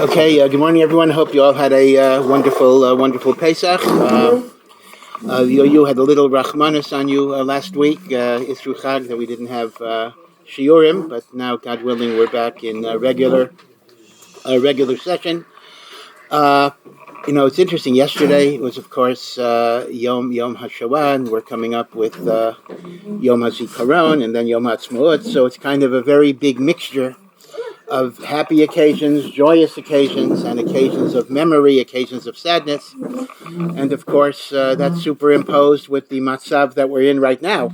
Okay, good morning, everyone. Hope you all had a wonderful Pesach. You had a little Rachmanis on you last week, Isru Chag, that we didn't have SHIURim, but now, God willing, we're back in regular session. It's interesting. Yesterday was, of course, Yom HaShoah. We're coming up with Yom HaZikaron and then Yom HaTzmaut. So it's kind of a very big mixture of happy occasions, joyous occasions, and occasions of memory, occasions of sadness. And of course, that's superimposed with the matzav that we're in right now,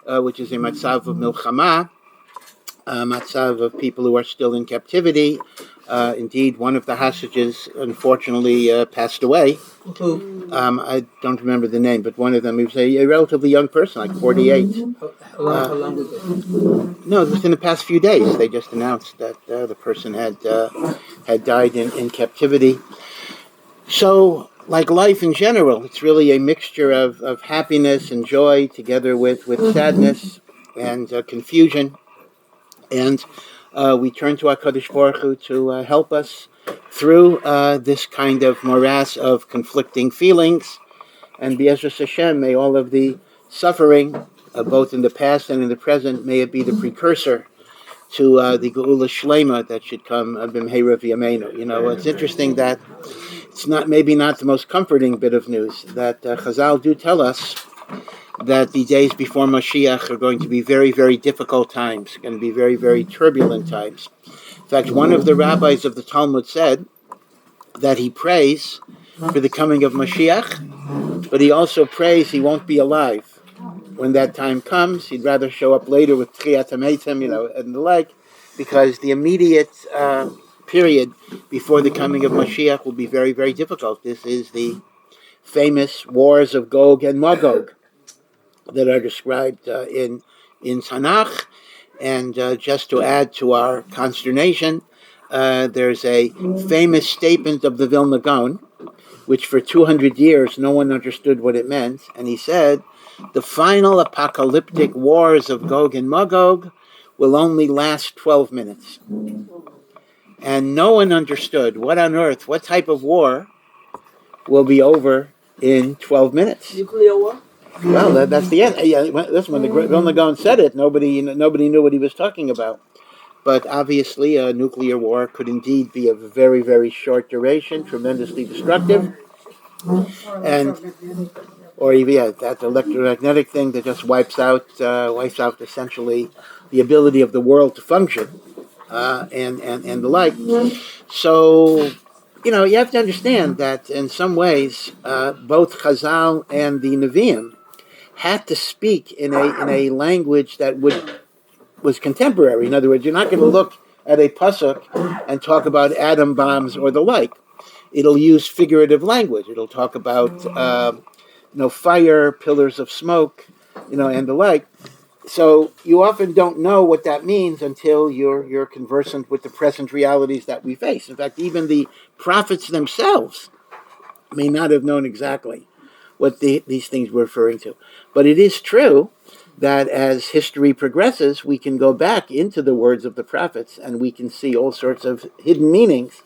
which is a matzav of milchama, a matzav of people who are still in captivity. Indeed, one of the hostages, unfortunately, passed away. I don't remember the name, but one of them, he was a relatively young person, like 48. How long ago? No, it was in the past few days. They just announced that the person had died in captivity. So, like life in general, it's really a mixture of happiness and joy together with sadness and confusion. And we turn to HaKadosh Baruch Hu to help us through this kind of morass of conflicting feelings. And B'ezras Hashem, may all of the suffering, both in the past and in the present, may it be the precursor to the Geula Shlema that should come b'mheira v'yameinu. It's interesting that it's maybe not the most comforting bit of news, that Chazal do tell us that the days before Mashiach are going to be very, very difficult times, going to be very, very turbulent times. In fact, one of the rabbis of the Talmud said that he prays for the coming of Mashiach, but he also prays he won't be alive when that time comes. He'd rather show up later with Tchiyat HaMeitim, and the like, because the immediate period before the coming of Mashiach will be very, very difficult. This is the famous wars of Gog and Magog that are described in Tanakh. And just to add to our consternation, there's a famous statement of the Vilna Gaon, which for 200 years no one understood what it meant. And he said, the final apocalyptic wars of Gog and Magog will only last 12 minutes. And no one understood what on earth, what type of war will be over in 12 minutes. Nuclear war? Well, that's the end. Yeah, that's when the Vilna Gaon said it. Nobody knew what he was talking about. But obviously, a nuclear war could indeed be of a very, very short duration, tremendously destructive, or even that electromagnetic thing that just wipes out essentially the ability of the world to function, and the like. So, you have to understand that in some ways, both Chazal and the Nevi'im had to speak in a language that was contemporary. In other words, you're not going to look at a pasuk and talk about atom bombs or the like. It'll use figurative language. It'll talk about fire, pillars of smoke, and the like. So you often don't know what that means until you're conversant with the present realities that we face. In fact, even the prophets themselves may not have known exactly what these things were referring to. But it is true that as history progresses, we can go back into the words of the prophets and we can see all sorts of hidden meanings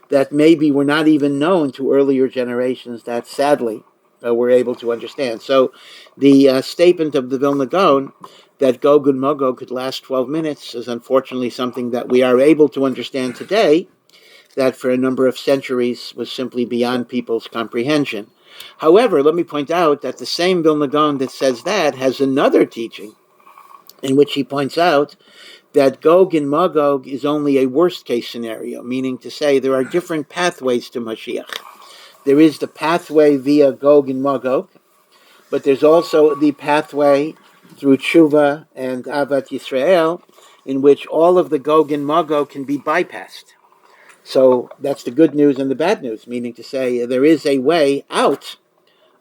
that maybe were not even known to earlier generations that sadly we're able to understand. So the statement of the Vilna Gaon that Gog and Magog could last 12 minutes is unfortunately something that we are able to understand today, that for a number of centuries was simply beyond people's comprehension. However, let me point out that the same Vilna Gaon that says that has another teaching in which he points out that Gog and Magog is only a worst-case scenario, meaning to say there are different pathways to Mashiach. There is the pathway via Gog and Magog, but there's also the pathway through Tshuva and Avat Yisrael, in which all of the Gog and Magog can be bypassed. So that's the good news and the bad news, meaning to say there is a way out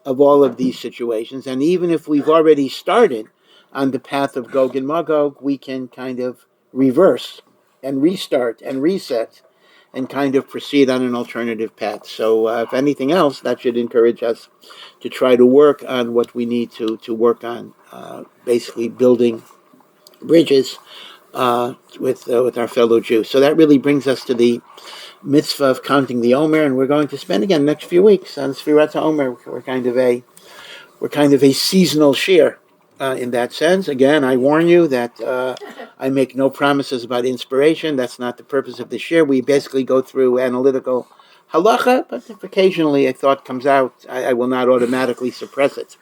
of all of these situations. And even if we've already started on the path of Gog and Magog, we can kind of reverse and restart and reset and kind of proceed on an alternative path. So if anything else, that should encourage us to try to work on what we need to work on, basically building bridges with our fellow Jews. So that really brings us to the mitzvah of counting the OMER, and we're going to spend again the next few weeks on Sefirat HaOmer. We're kind of a seasonal SHIUR in that sense. Again, I warn you that I make no promises about inspiration. That's not the purpose of the SHIUR. We basically go through analytical halacha, but if occasionally a thought comes out, I will not automatically suppress it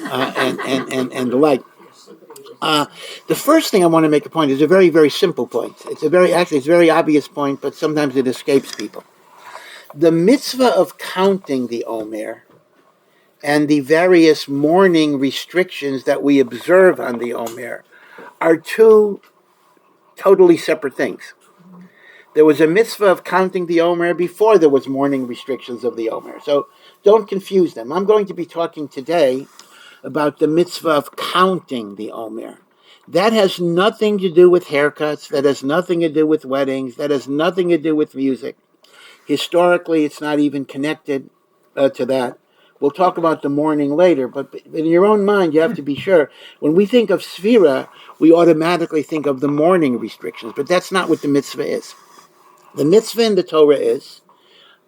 and the like. The first thing I want to make a point is a very, very simple point. It's a very obvious point, but sometimes it escapes people. The mitzvah of counting the OMER and the various morning restrictions that we observe on the OMER are two totally separate things. There was a mitzvah of counting the OMER before there was morning restrictions of the OMER. So don't confuse them. I'm going to be talking today about the mitzvah of counting the OMER. That has nothing to do with haircuts. That has nothing to do with weddings. That has nothing to do with music. Historically, it's not even connected to that. We'll talk about the morning later, but in your own mind, you have to be sure. When we think of SEFIRA, we automatically think of the morning restrictions, but that's not what the mitzvah is. The mitzvah in the Torah is,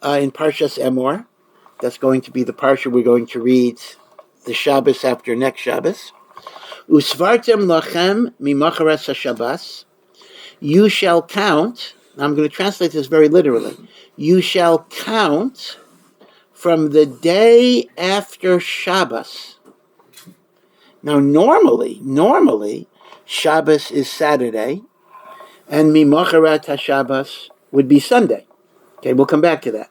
in Parshas Emor, that's going to be the parsha we're going to read the Shabbos after next Shabbos. Usvartem lachem mimacharas haShabbos. You shall count. Now I'm going to translate this very literally. You shall count from the day after Shabbos. Now normally, Shabbos is Saturday, and mimacharat haShabbos would be Sunday. Okay, we'll come back to that.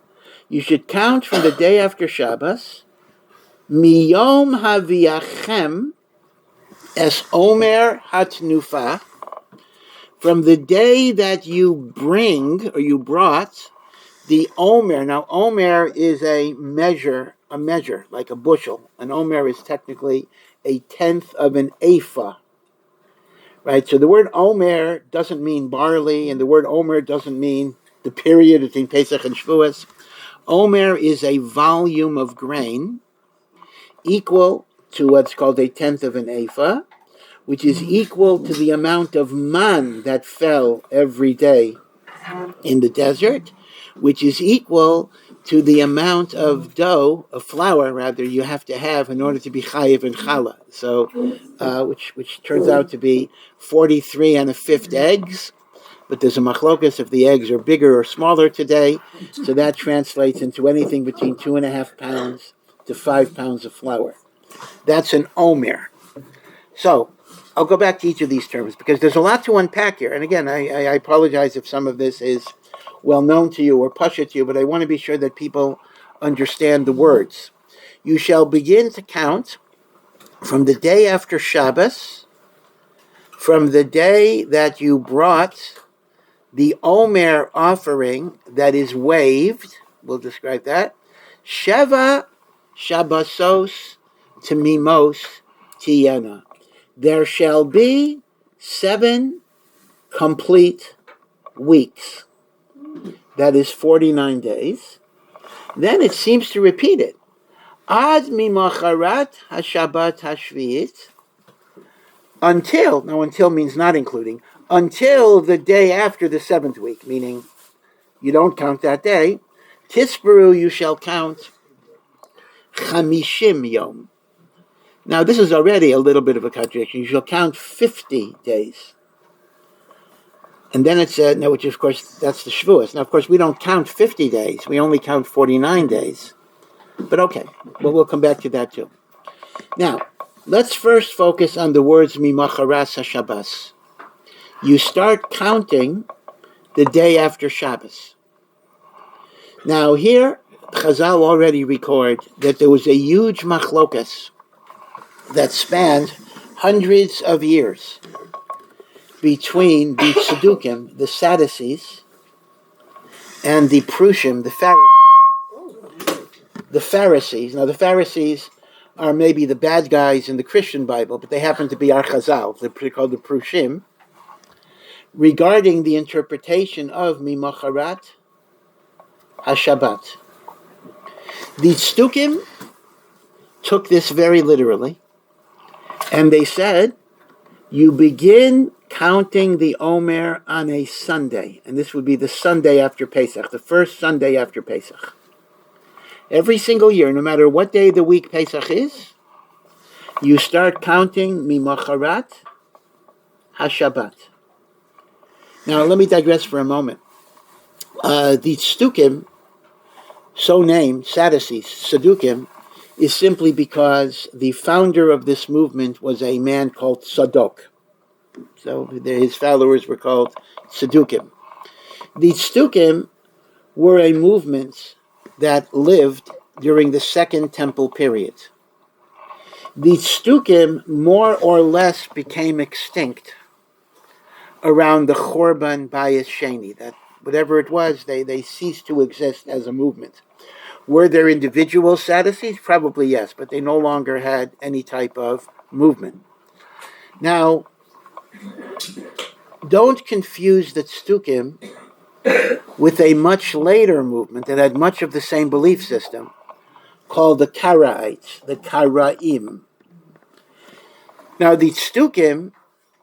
You should count from the day after Shabbos. Miyom haviachem es omer hatnufa, from the day that you bring or you brought the OMER. Now, OMER is a measure like a bushel. An OMER is technically a tenth of an ephah, right? So the word OMER doesn't mean barley, and the word OMER doesn't mean the period between Pesach and Shavuos. OMER is a volume of grain equal to what's called a tenth of an ephah, which is equal to the amount of man that fell every day in the desert, which is equal to the amount of dough, of flour rather, you have to have in order to be chayiv and challah. So, which turns out to be 43 1/5 eggs, but there's a machlokas if the eggs are bigger or smaller today, so that translates into anything between 2.5 pounds to 5 pounds of flour. That's an OMER. So, I'll go back to each of these terms because there's a lot to unpack here. And again, I apologize if some of this is well known to you or pasha to you, but I want to be sure that people understand the words. You shall begin to count from the day after Shabbos, from the day that you brought the OMER offering that is waved, we'll describe that, Sheva Shabbosos Temimos Tiyena. There shall be 7 complete weeks. That is 49 days. Then it seems to repeat it. Ad mimacharat haShabbat hashviit. Until means not including, until the day after the 7th week, meaning you don't count that day. Tisperu, you shall count 50 yom. Now, this is already a little bit of a contradiction. You shall count 50 days. And then it said, now, which of course, that's the Shavuos. Now, of course, we don't count 50 days. We only count 49 days. But okay, well, we'll come back to that too. Now, let's first focus on the words Mimacharas HaShabbos. You start counting the day after Shabbos. Now, here, Chazal already record that there was a huge machlokas that spanned hundreds of years between the Tzedukim, the Sadducees, and the Prushim, the Pharisees. Now, the Pharisees are maybe the bad guys in the Christian Bible, but they happen to be our Chazal, they're called the Prushim, regarding the interpretation of Mimacharat HaShabbat. The Tzedukim took this very literally, and they said, you begin counting the OMER on a Sunday, and this would be the Sunday after Pesach, the first Sunday after Pesach. Every single year, no matter what day of the week Pesach is, you start counting Mimacharat HaShabbat. Now, let me digress for a moment. The Tzdukim, so named, Sadducees, Sadukim, is simply because the founder of this movement was a man called Sadok. So his followers were called Sadukim. The Tzdukim were a movement that lived during the Second Temple period. The Tzdukim more or less became extinct around the Chorban Bayis Sheni, that whatever it was, they ceased to exist as a movement. Were there individual Sadducees? Probably yes, but they no longer had any type of movement. Now, don't confuse the Tzdukim with a much later movement that had much of the same belief system, called the Karaites, the Karaim. Now, the Tzdukim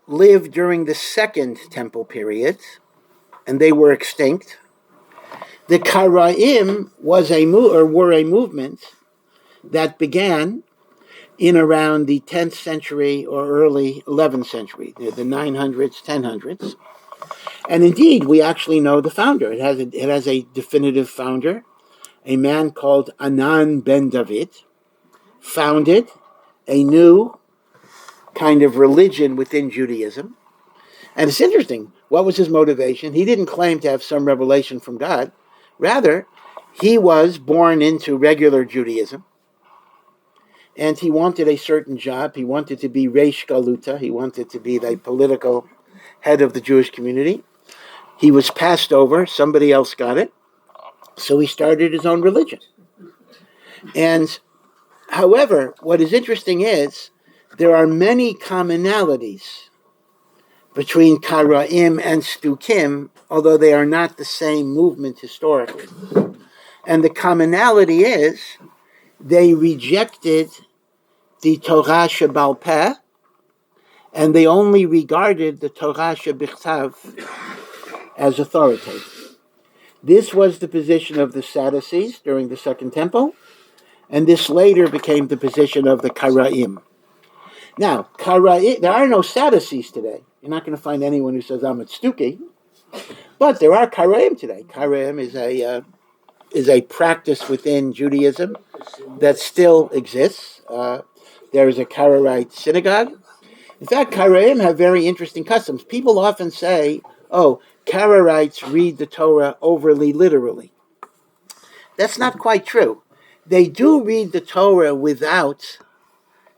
lived during the Second Temple period, and they were extinct. The Karaim were a movement that began in around the 10th century or early 11th century, the 900s, 1000s. And indeed, we actually know the founder. It has a definitive founder, a man called Anan ben David, founded a new kind of religion within Judaism. And it's interesting, what was his motivation? He didn't claim to have some revelation from God. Rather, he was born into regular Judaism, and he wanted a certain job. He wanted to be Reish Galuta. He wanted to be the political head of the Jewish community. He was passed over. Somebody else got it. So he started his own religion. And, however, what is interesting is there are many commonalities between Karaim and Tzdukim, although they are not the same movement historically. And the commonality is they rejected the Torah Shebal Peh, and they only regarded the Torah Shebichtav as authoritative. This was the position of the Sadducees during the Second Temple, and this later became the position of the Karaim. Now, there are no Sadducees today. You're not going to find anyone who says, I'm a Tzduki. But there are Karaim today. Karaim is a practice within Judaism that still exists. There is a Karaite synagogue. In fact, Karaim have very interesting customs. People often say, Karaites read the Torah overly literally. That's not quite true. They do read the Torah without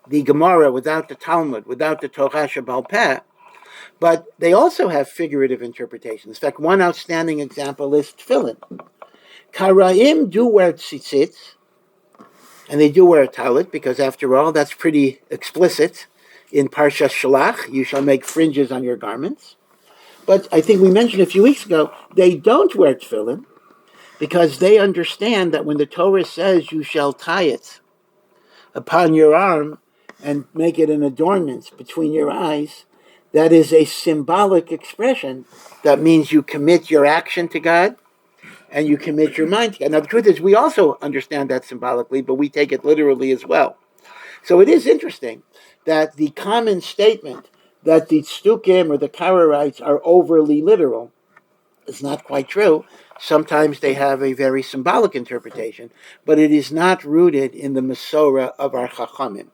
the Gemara, without the Talmud, without the Torah Shebal Peh, but they also have figurative interpretations. In fact, one outstanding example is tefillin. Karaim do wear tzitzit, and they do wear a talit, because after all, that's pretty explicit. In Parshas Shalach, you shall make fringes on your garments. But I think we mentioned a few weeks ago, they don't wear tefillin, because they understand that when the Torah says you shall tie it upon your arm and make it an adornment between your eyes, that is a symbolic expression that means you commit your action to God and you commit your mind to God. Now, the truth is, we also understand that symbolically, but we take it literally as well. So it is interesting that the common statement that the Tzdukim or the Karaites are overly literal is not quite true. Sometimes they have a very symbolic interpretation, but it is not rooted in the Masorah of our Chachamim.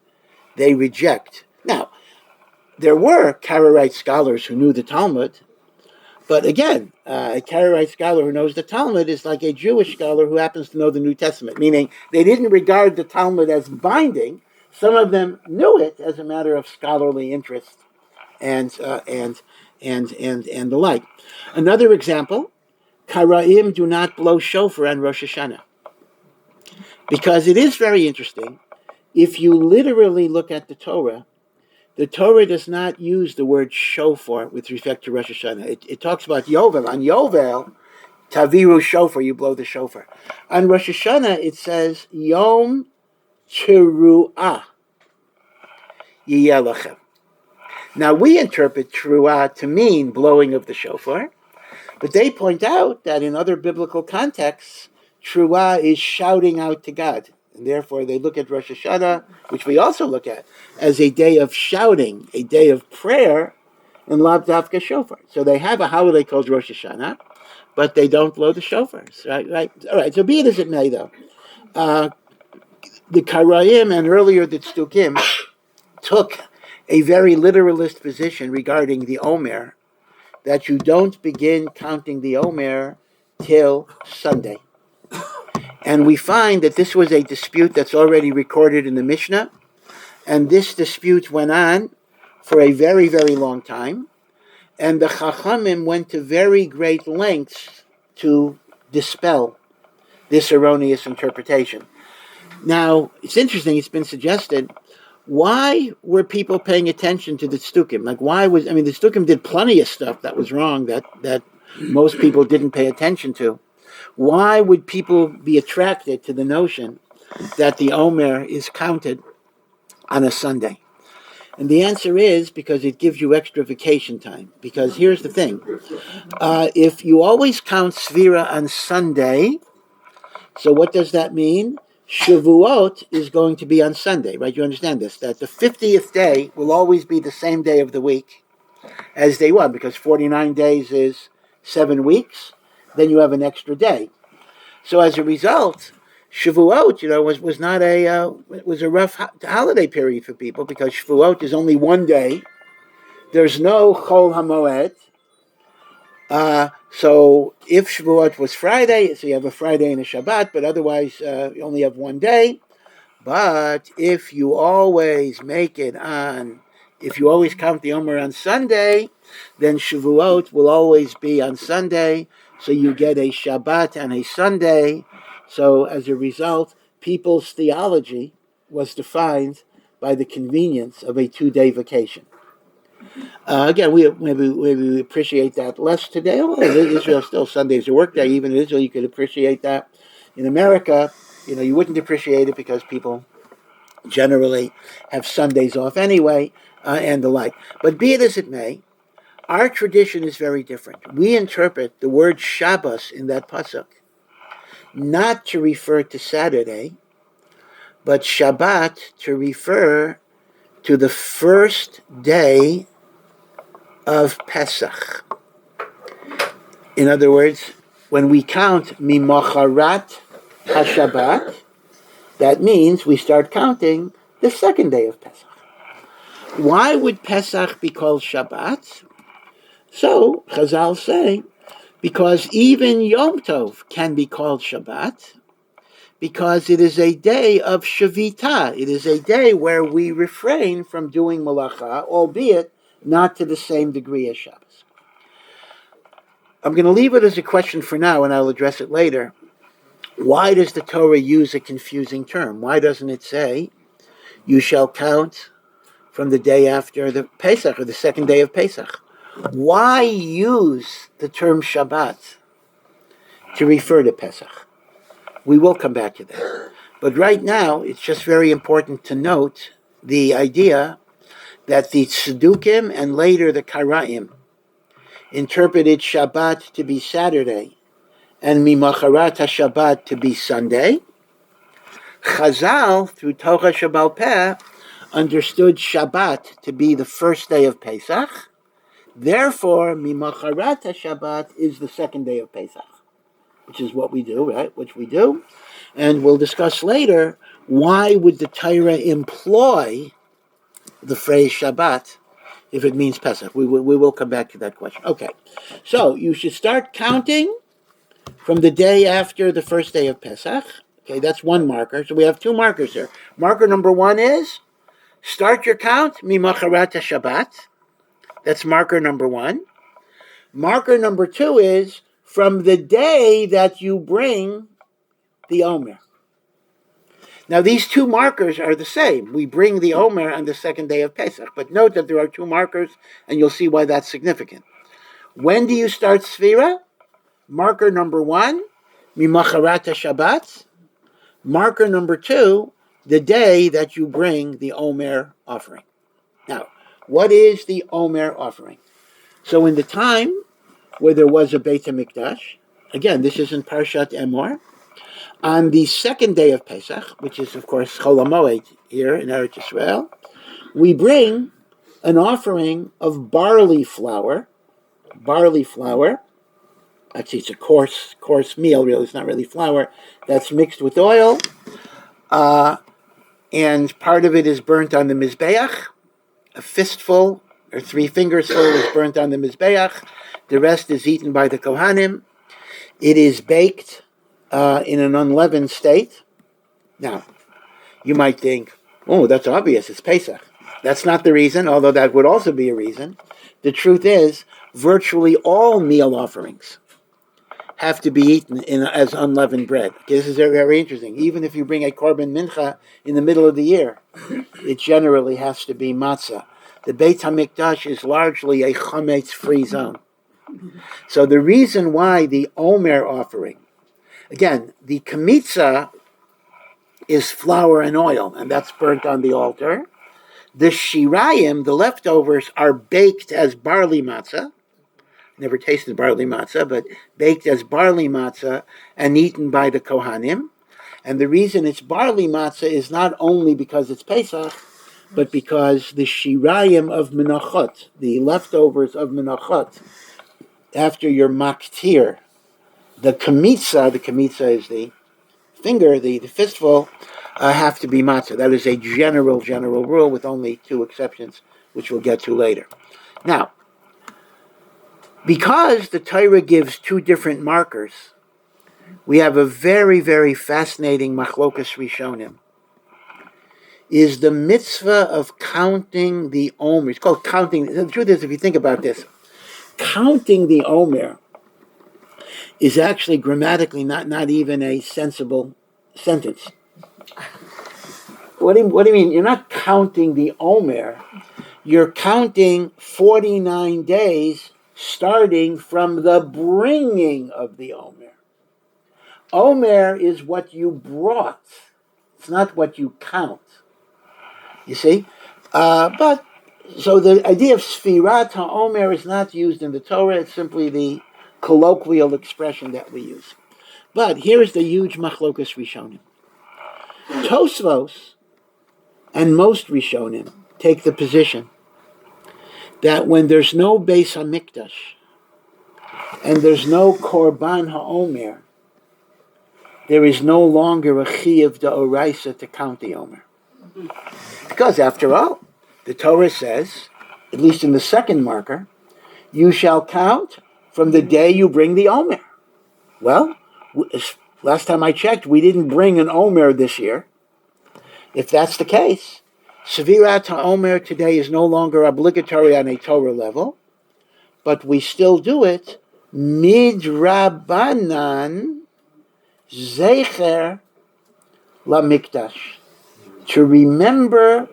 They reject. Now, there were Karaite scholars who knew the Talmud, but again, a Karaite scholar who knows the Talmud is like a Jewish scholar who happens to know the New Testament, meaning they didn't regard the Talmud as binding. Some of them knew it as a matter of scholarly interest and the like. Another example, Karaim do not blow shofar on Rosh Hashanah, because it is very interesting. If you literally look at the Torah does not use the word shofar with respect to Rosh Hashanah. It talks about Yovel. On Yovel, taviru shofar, you blow the shofar. On Rosh Hashanah, it says Yom Teruah Yiyeh Lachem. Now, we interpret Teruah to mean blowing of the shofar, but they point out that in other biblical contexts, Teruah is shouting out to God. And therefore, they look at Rosh Hashanah, which we also look at, as a day of shouting, a day of prayer, and Lav Davka shofar. So they have a holiday called Rosh Hashanah, but they don't blow the shofars. Right? All right, so be it as it may, though. The Karaim and earlier the Tzdukim took a very literalist position regarding the OMER, that you don't begin counting the OMER till Sunday. And we find that this was a dispute that's already recorded in the Mishnah, and this dispute went on for a very, very long time, and the Chachamim went to very great lengths to dispel this erroneous interpretation. Now, it's interesting, it's been suggested, why were people paying attention to the Tzdukim? Like, the Tzdukim did plenty of stuff that was wrong that most people didn't pay attention to. Why would people be attracted to the notion that the Omer is counted on a Sunday? And the answer is because it gives you extra vacation time. Because here's the thing. If you always count SEFIRA on Sunday, so what does that mean? Shavuot is going to be on Sunday, right? You understand this, that the 50th day will always be the same day of the week as day one, because 49 days is 7 weeks, then you have an extra day. So as a result, Shavuot, was a rough holiday period for people, because Shavuot is only one day. There's no Chol HaMoed. So if Shavuot was Friday, so you have a Friday and a Shabbat, but otherwise you only have one day. But if you always count the Omer on Sunday, then Shavuot will always be on Sunday. So you get a Shabbat and a Sunday. So as a result, people's theology was defined by the convenience of a 2-day vacation. Again, we appreciate that less today. Although Israel still Sunday's a work day. Even in Israel, you could appreciate that. In America, you wouldn't appreciate it because people generally have Sundays off anyway, and the like. But be it as it may, our tradition is very different. We interpret the word Shabbos in that pasuk not to refer to Saturday, but Shabbat to refer to the first day of Pesach. In other words, when we count Mimacharat HaShabbat, that means we start counting the second day of Pesach. Why would Pesach be called Shabbat? So, Chazal say, because even Yom Tov can be called Shabbat, because it is a day of Shavitah. It is a day where we refrain from doing malacha, albeit not to the same degree as Shabbos. I'm going to leave it as a question for now, and I'll address it later. Why does the Torah use a confusing term? Why doesn't it say, you shall count from the day after the Pesach, or the second day of Pesach? Why use the term Shabbat to refer to Pesach? We will come back to that. But right now, it's just very important to note the idea that the Tzdukim and later the Karaim interpreted Shabbat to be Saturday and Mimacharat HaShabbat to be Sunday. Chazal, through Torah Sheba'al Peh, understood Shabbat to be the first day of Pesach. Therefore, Mimacharat HaShabbat is the second day of Pesach, which is what we do, right? Which we do. And we'll discuss later, why would the Torah employ the phrase Shabbat if it means Pesach? We will come back to that question. Okay, so you should start counting from the day after the first day of Pesach. Okay, that's one marker. So we have two markers here. Marker number one is start your count, Mimacharat HaShabbat. That's marker number one. Marker number two is from the day that you bring the OMER. Now, these two markers are the same. We bring the OMER on the second day of Pesach. But note that there are two markers, and you'll see why that's significant. When do you start SEFIRA? Marker number one, Mimacharat HaShabbat. Marker number two, the day that you bring the OMER offering. Now, What is the OMER offering? So in the time where there was a Beit HaMikdash, again, this is in Parshat Emor, on the second day of Pesach, which is, of course, Chol HaMoed here in Eretz Yisrael, we bring an offering of barley flour. Actually, it's a coarse meal, really. It's not really flour. That's mixed with oil. And part of it is burnt on the Mizbeach. A fistful or 3 fingers full is burnt on the Mizbeach. The rest is eaten by the Kohanim. It is baked in an unleavened state. Now, you might think, oh, that's obvious, it's Pesach. That's not the reason, although that would also be a reason. The truth is, virtually all meal offerings have to be eaten as unleavened bread. This is very, very interesting. Even if you bring a korban mincha in the middle of the year, it generally has to be matzah. The Beit HaMikdash is largely a chametz-free zone. So the reason why the OMER offering, again, the kamitza is flour and oil, and that's burnt on the altar. The shirayim, the leftovers, are baked as barley matzah. Never tasted barley matzah, but baked as barley matzah and eaten by the Kohanim. And the reason it's barley matzah is not only because it's Pesach, but because the shirayim of menachot, the leftovers of menachot, after your maktir, the kamitza is the finger, the fistful, have to be matzah. That is a general rule with only 2 exceptions, which we'll get to later. Now, because the Torah gives 2 different markers, we have a very, very fascinating machlokas rishonim. Is the mitzvah of counting the OMER. It's called counting. The truth is, if you think about this, counting the OMER is actually grammatically not even a sensible sentence. What do you mean? You're not counting the OMER. You're counting 49 days starting from the bringing of the OMER. OMER is what you brought. It's not what you count. You see? But so the idea of Sefirat HaOmer is not used in the Torah. It's simply the colloquial expression that we use. But here's the huge machlokas rishonim. Tosfos and most rishonim take the position that when there's no Beis HaMikdash and there's no Korban HaOmer, there is no longer a chiyuv d'oraisa to count the Omer. Because after all, the Torah says, at least in the second marker, you shall count from the day you bring the Omer. Well, last time I checked, we didn't bring an Omer this year. If that's the case, Sefirat HaOmer today is no longer obligatory on a Torah level, but we still do it midrabanan Zecher LaMikdash, to remember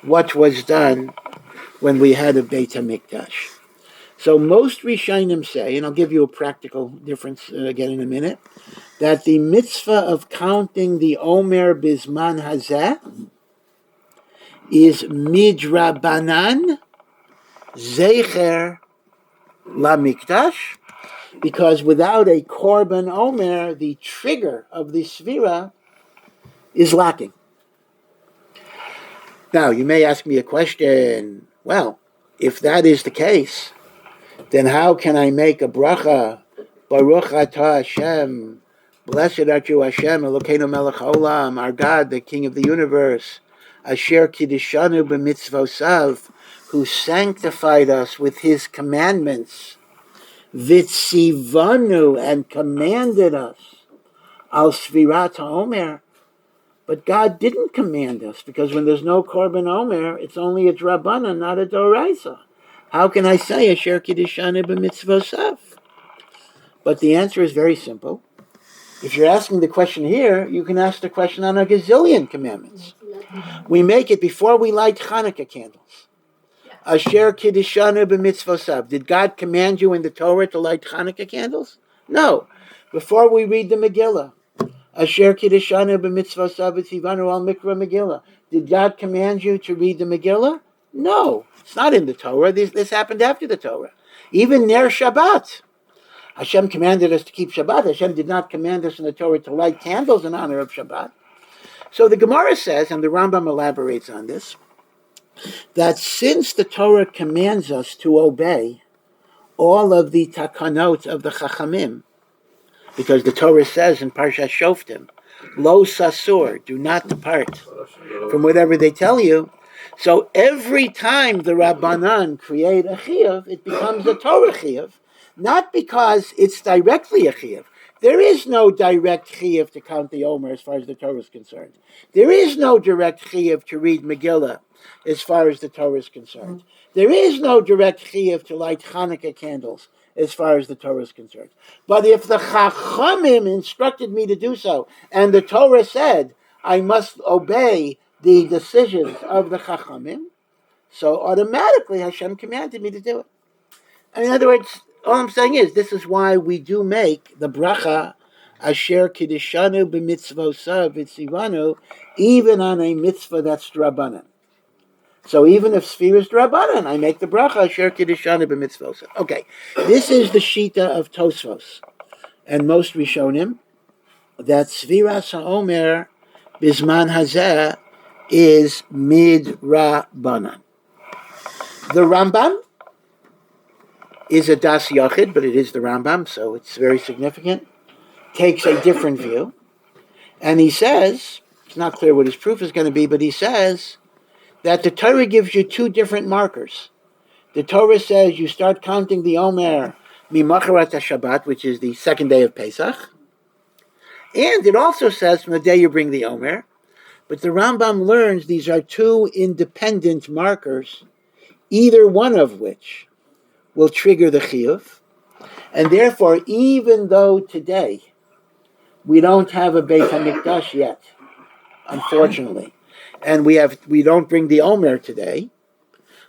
what was done when we had a Beit HaMikdash. So most Rishonim say, and I'll give you a practical difference again in a minute, that the mitzvah of counting the Omer Bizman Hazeh is midrabanan Zecher LaMikdash, because without a Korban Omer, the trigger of the SEFIRA is lacking. Now, you may ask me a question. Well, if that is the case, then how can I make a bracha? Baruch atah Hashem, blessed art you Hashem, Elokeinu melech haolam, our God, the King of the universe, Asher kiddishanu b'mitzvosav, who sanctified us with His commandments, Vitzivanu, and commanded us, al Sefirat HaOmer. But God didn't command us, because when there's no Korban Omer, it's only a Drabana, not a Doraisa. How can I say Asher Kiddishanu b'mitzvosav? But the answer is very simple. If you're asking the question here, you can ask the question on a gazillion commandments. We make it before we light Hanukkah candles. Asher Kiddishanu b'mitzvosav. Did God command you in the Torah to light Hanukkah candles? No. Before we read the Megillah, Asher Kiddishanu b'mitzvosav v'tzivanu al mikra Megillah. Did God command you to read the Megillah? No, it's not in the Torah. This happened after the Torah. Even Ner Shabbat. Hashem commanded us to keep Shabbat. Hashem did not command us in the Torah to light candles in honor of Shabbat. So the Gemara says, and the Rambam elaborates on this, that since the Torah commands us to obey all of the takanot of the Chachamim, because the Torah says in Parshat Shoftim, Lo sasur, do not depart from whatever they tell you. So every time the Rabbanan create a chiyuv, it becomes a Torah chiyuv, not because it's directly a chiyuv. There is no direct chiyuv to count the OMER as far as the Torah is concerned. There is no direct chiyuv to read Megillah as far as the Torah is concerned. There is no direct chiyuv to light Hanukkah candles as far as the Torah is concerned. But if the Chachamim instructed me to do so, and the Torah said I must obey the decisions of the Chachamim, so automatically Hashem commanded me to do it. And in other words, all I'm saying is, this is why we do make the bracha Asher Kiddishanu b'mitzvosav v'tzivanu, even on a mitzvah that's drabanan. So even if SEFIRA is drabanan, I make the bracha Asher Kiddishanu b'mitzvosav. Okay, this is the shita of Tosfos and most Rishonim, that Sefirat HaOmer Bizman Hazeh is midrabanan. The Rambam is a das yachid, but it is the Rambam, so it's very significant, takes a different view. And he says, it's not clear what his proof is going to be, but he says that the Torah gives you two different markers. The Torah says you start counting the Omer mimacharat Shabbat, which is the second day of Pesach. And it also says from the day you bring the Omer. But the Rambam learns these are two independent markers, either one of which will trigger the chiyuv, and therefore, even though today we don't have a Beit HaMikdash yet, unfortunately, and we don't bring the Omer today,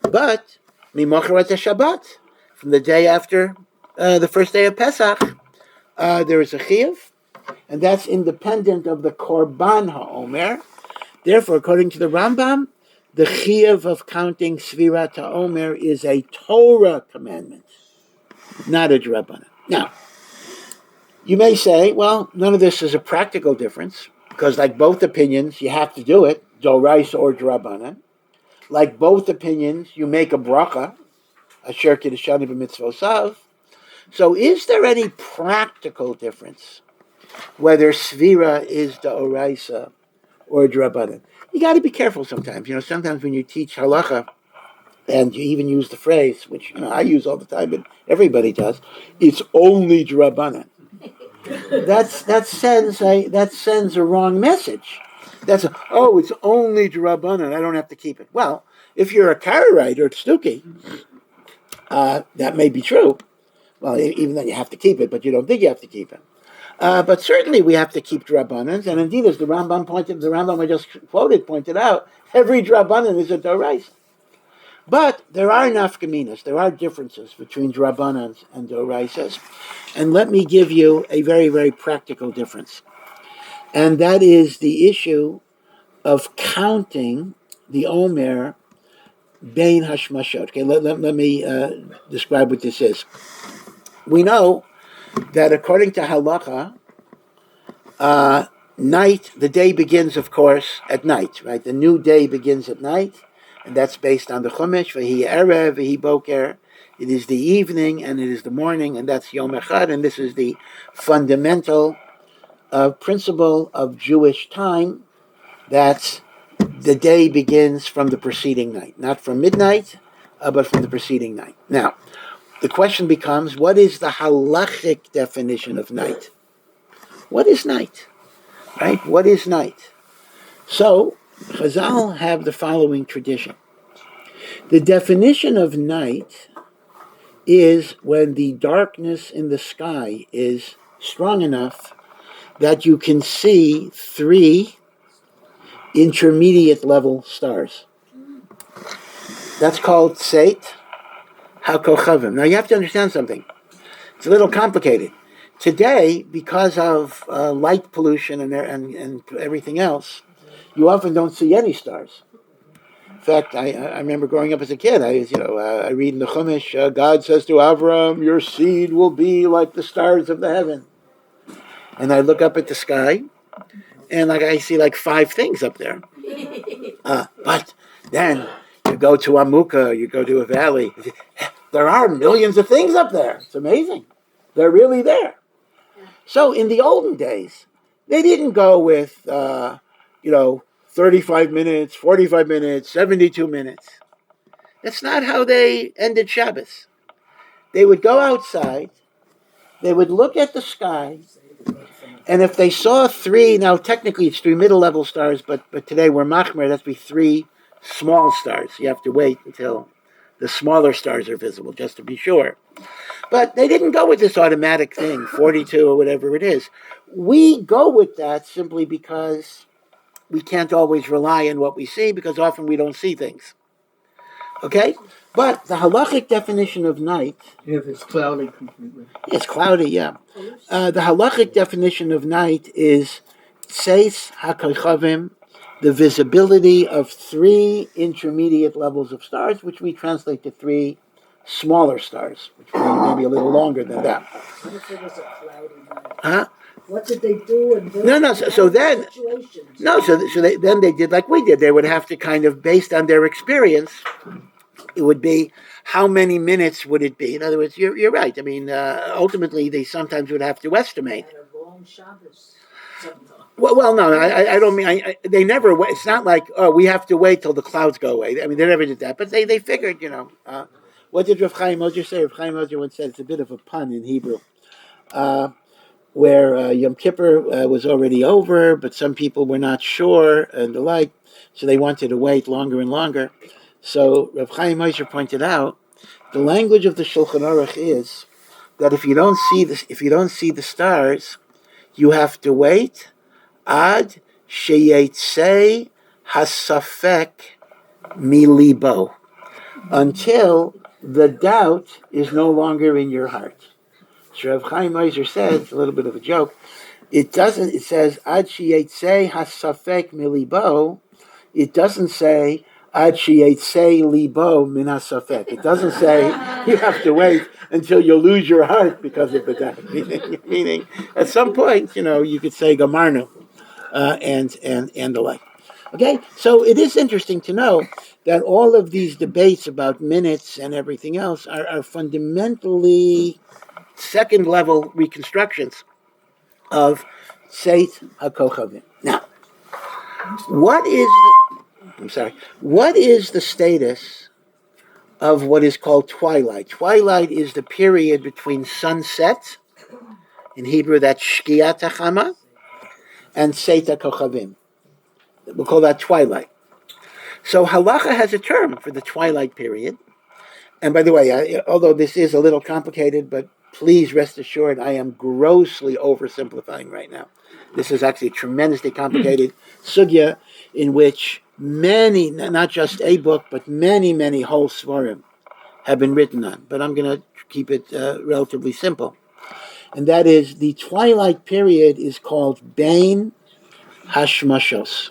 but Mimocharat Shabbat, from the day after the first day of Pesach, there is a chiyuv, and that's independent of the Korban HaOmer. Therefore, according to the Rambam, the chiyuv of counting Sefirat HaOmer is a Torah commandment, not a drabanan. Now, you may say, well, none of this is a practical difference, because like both opinions, you have to do it, doraisa or drabanan. Like both opinions, you make a bracha, asher kiddishanu b'mitzvosav. So is there any practical difference whether Sefirat is doraisa or drabanan? You got to be careful sometimes. Sometimes when you teach halacha, and you even use the phrase, which I use all the time, but everybody does, it's only drabanan. That sends a wrong message. It's only drabanan, I don't have to keep it. Well, if you're a Karaite or Tzduki, that may be true. Well, even though you have to keep it, but you don't think you have to keep it. But certainly we have to keep drabanans, and indeed, as the Rambam I just quoted pointed out, every drabanan is a doraisa. But there are nafkaminas, there are differences between drabanans and doraisas, and let me give you a very, very practical difference, and that is the issue of counting the Omer bein hashmashot. Okay, let me describe what this is. We know that according to halacha, night, the day begins, of course, at night, right? The new day begins at night, and that's based on the Chumash, v'hi erev, v'hi boker. It is the evening, and it is the morning, and that's Yom Echad, and this is the fundamental principle of Jewish time, that the day begins from the preceding night, not from midnight, but from the preceding night. Now, the question becomes, what is the halachic definition of night? What is night? Right? What is night? So, Chazal have the following tradition. The definition of night is when the darkness in the sky is strong enough that you can see 3 intermediate level stars. That's called Seit HaKochavim. Now you have to understand something. It's a little complicated. Today, because of light pollution and everything else, you often don't see any stars. In fact, I remember growing up as a kid. I read in the Chumash, God says to Avram, "Your seed will be like the stars of the heaven." And I look up at the sky, and I see 5 things up there. But then you go to Amuka, you go to a valley. There are millions of things up there. It's amazing. They're really there. So in the olden days, they didn't go with 35 minutes, 45 minutes, 72 minutes. That's not how they ended Shabbos. They would go outside, they would look at the sky, and if they saw 3, now technically it's 3 middle-level stars, but today we're machmer, that's be 3 small stars. You have to wait until the smaller stars are visible, just to be sure. But they didn't go with this automatic thing, 42 or whatever it is. We go with that simply because we can't always rely on what we see, because often we don't see things. Okay? But the halachic definition of night... If it's cloudy completely. It's cloudy, yeah. The halachic definition of night is tseis hakochavim, the visibility of 3 intermediate levels of stars, which we translate to 3 smaller stars, which may be a little longer than that. What if it was a cloudy night? Huh? What did they do? So then they did like we did. They would have to kind of, based on their experience, it would be how many minutes would it be. In other words, you're right. I mean, ultimately, they sometimes would have to estimate. And a long Shabbos. Well, no, I don't mean, they never, it's not like, we have to wait till the clouds go away. I mean, they never did that, but they figured, what did Rav Chaim Ozer say? Rav Chaim Ozer once said, it's a bit of a pun in Hebrew, where Yom Kippur was already over, but some people were not sure and the like, so they wanted to wait longer and longer. So Rav Chaim Ozer pointed out, the language of the Shulchan Aruch is that if you don't see the stars, you have to wait ad sheyetzei hasafek milibo, until the doubt is no longer in your heart. So Rav Chaim Ozer says, a little bit of a joke, it says ad sheyetzei hasafek milibo, it doesn't say ad sheyetzei libo min hasafek. It doesn't say you have to wait until you lose your heart because of the doubt. Meaning, at some point, you could say gamarnu, and the like. Okay, so it is interesting to know that all of these debates about minutes and everything else are fundamentally second-level reconstructions of Seit HaKochavim. Now, what is the status of what is called twilight? Twilight is the period between sunset, in Hebrew that's Shkiat HaChama, and Seit HaKochavim. We'll call that twilight. So halacha has a term for the twilight period. And by the way, although this is a little complicated, but please rest assured I am grossly oversimplifying right now. This is actually a tremendously complicated sugya in which many, not just a book, but many whole svarim have been written on. But I'm going to keep it relatively simple. And that is, the twilight period is called Bein Hashmashos.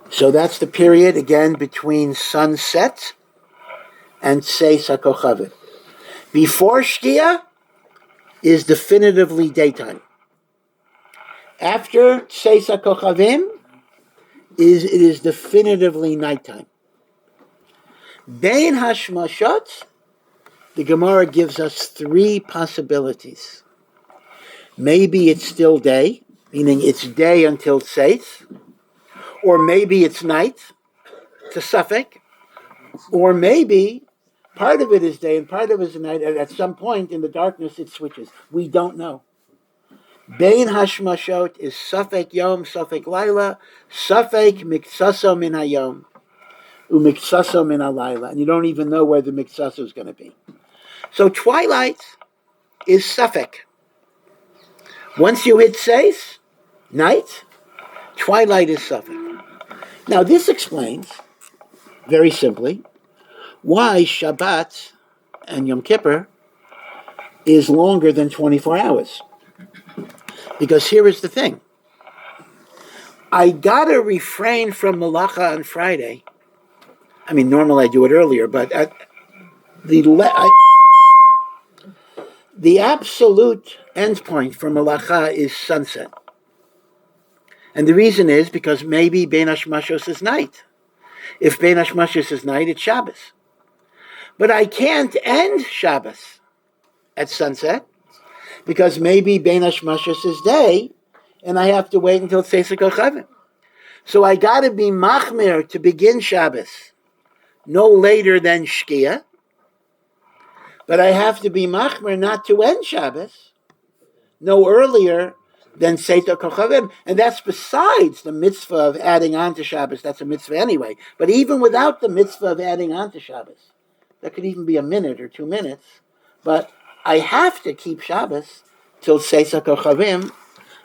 So that's the period, again, between sunset and Tseis HaKochavim. Before Shkia is definitively daytime. After Tseis HaKochavim, it is definitively nighttime. Bein Hashmashot, the Gemara gives us 3 possibilities. Maybe it's still day, meaning it's day until Tseis, or maybe it's night, to Suffolk, or maybe part of it is day and part of it is night, and at some point in the darkness it switches. We don't know. Bein Hashmashot is Suffolk Yom, Suffolk Laila, Suffolk Miksaso Min Hayom, Umiksaso Min Halayla, and you don't even know where the Miksaso is going to be. So twilight is Suffolk. Once you hit Seis, night, twilight is Suffolk. Now this explains, very simply, why Shabbat and Yom Kippur is longer than 24 hours. Because here is the thing. I gotta refrain from Malacha on Friday I mean, normally I do it earlier, but the absolute endpoint for malacha is sunset. And the reason is because maybe Bein Hashmashos is night. If Bein Hashmashos is night, it's Shabbos. But I can't end Shabbos at sunset because maybe Bein Hashmashos is day, and I have to wait until it's Sefer Kochavim. So I got to be machmir to begin Shabbos no later than Shkia, but I have to be machmir not to end Shabbos no earlier than Sefer Kochavim, and that's besides the mitzvah of adding on to Shabbos. That's a mitzvah anyway. But even without the mitzvah of adding on to Shabbos, that could even be a minute or 2 minutes, but I have to keep Shabbos till Sefer Kochavim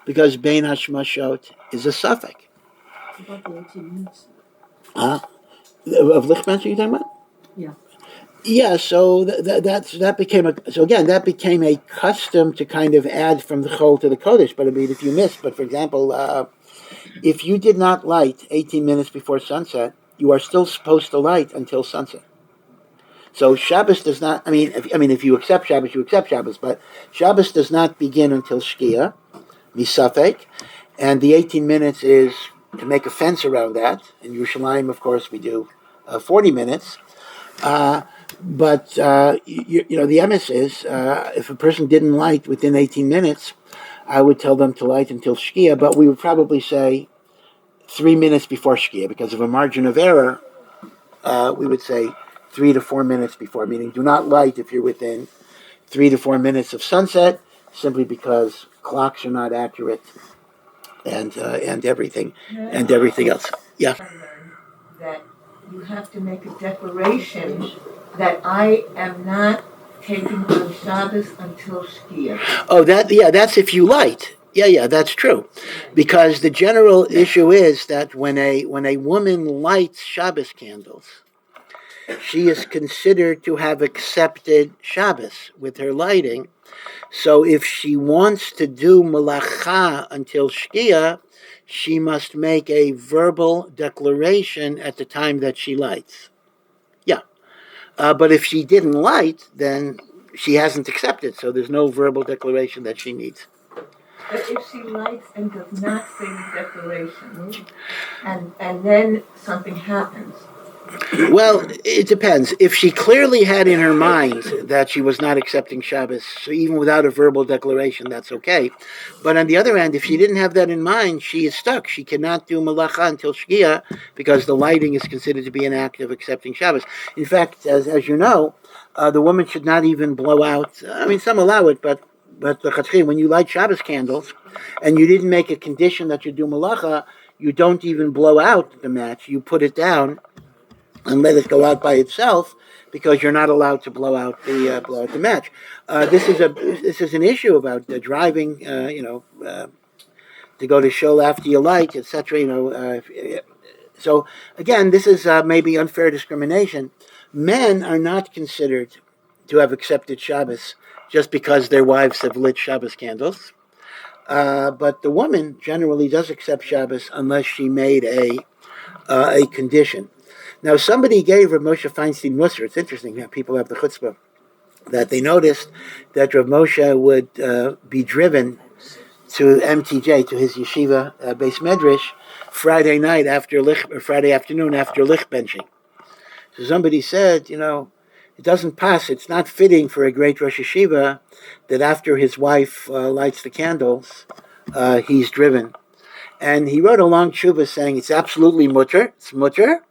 because Bein Hashmashot is a suffix. About the 18 minutes. Of Lichtmensch, are you talking about? Yeah. Yeah, so that became a custom to kind of add from the Chol to the Kodesh. But I mean, if you missed, but for example, if you did not light 18 minutes before sunset, you are still supposed to light until sunset. So Shabbos does not. If you accept Shabbos, you accept Shabbos. But Shabbos does not begin until Shkia, Misafek, and the 18 minutes is to make a fence around that. In Yerushalayim, of course, we do 40 minutes. But the emes is, if a person didn't light within 18 minutes, I would tell them to light until Shkia, but we would probably say 3 minutes before Shkia, because of a margin of error, we would say 3 to 4 minutes before, meaning do not light if you're within 3 to 4 minutes of sunset, simply because clocks are not accurate and everything else. Yeah. That you have to make a declaration that I am not taking on Shabbos until Shkia. Oh, that's if you light. Yeah, that's true. Because the general issue is that when a woman lights Shabbos candles, she is considered to have accepted Shabbos with her lighting. So if she wants to do malacha until Shkia, she must make a verbal declaration at the time that she lights. Yeah. But if she didn't light, then she hasn't accepted, so there's no verbal declaration that she needs. But if she lights and does not say the declaration, and then something happens. Well, it depends. If she clearly had in her mind that she was not accepting Shabbos, so even without a verbal declaration, that's okay. But on the other hand, if she didn't have that in mind, she is stuck. She cannot do malacha until Shkia because the lighting is considered to be an act of accepting Shabbos. In fact, as you know, the woman should not even blow out. I mean, some allow it, but when you light Shabbos candles and you didn't make a condition that you do malacha, you don't even blow out the match. You put it down and let it go out by itself, because you're not allowed to blow out the match. This is an issue about driving, to go to shul after you light, etc. So again, this is maybe unfair discrimination. Men are not considered to have accepted Shabbos just because their wives have lit Shabbos candles, but the woman generally does accept Shabbos unless she made a condition. Now, somebody gave Rav Moshe Feinstein Musar. It's interesting that people have the chutzpah that they noticed that Rav Moshe would be driven to MTJ, to his yeshiva Beis Medrash, Friday afternoon after lich benching. So somebody said, it doesn't pass. It's not fitting for a great Rosh Yeshiva that after his wife lights the candles, he's driven. And he wrote a long tshuva saying it's absolutely mutter. It's mutter.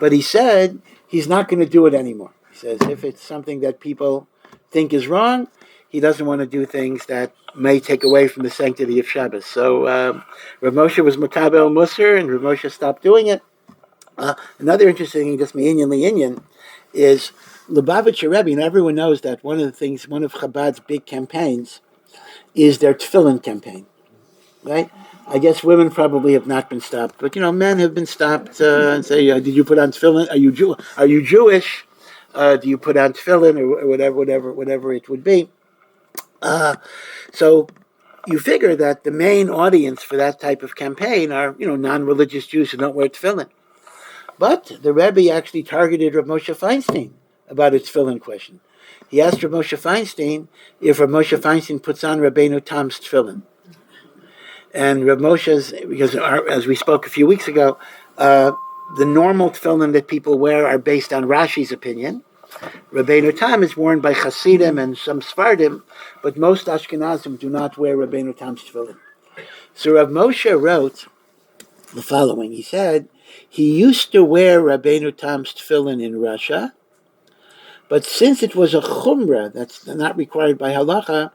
But he said he's not going to do it anymore. He says if it's something that people think is wrong, he doesn't want to do things that may take away from the sanctity of Shabbos. So Rav Moshe was Makabel Musar, and Rav Moshe stopped doing it. Another interesting thing, just Inyan, is Lubavitcher Rebbe, and everyone knows that one of Chabad's big campaigns is their tefillin campaign, right? I guess women probably have not been stopped, but men have been stopped and say, "Did you put on tefillin? Are you Jewish? Do you put on tefillin or whatever it would be?" So you figure that the main audience for that type of campaign are non-religious Jews who don't wear tefillin. But the Rebbe actually targeted Rav Moshe Feinstein about its tefillin question. He asked Rav Moshe Feinstein if Rav Moshe Feinstein puts on Rabbeinu Tam's tefillin. And Rav Moshe's, because as we spoke a few weeks ago, the normal tefillin that people wear are based on Rashi's opinion. Rabbeinu Tam is worn by Hasidim and some Sfardim, but most Ashkenazim do not wear Rabbeinu Tam's tefillin. So Rav Moshe wrote the following. He said, he used to wear Rabbeinu Tam's tefillin in Russia, but since it was a chumrah, that's not required by halacha,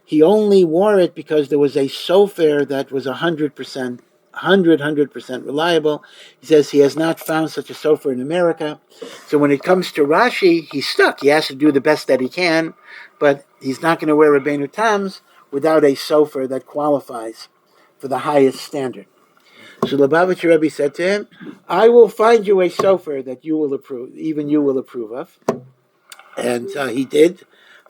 he only wore it because there was a sofer that was 100% reliable. He says he has not found such a sofer in America. So when it comes to Rashi, he's stuck. He has to do the best that he can, but he's not going to wear Rabbeinu Tam's without a sofer that qualifies for the highest standard. So the Lubavitcher Rebbe said to him, I will find you a sofer that you will approve, even you will approve of. And he did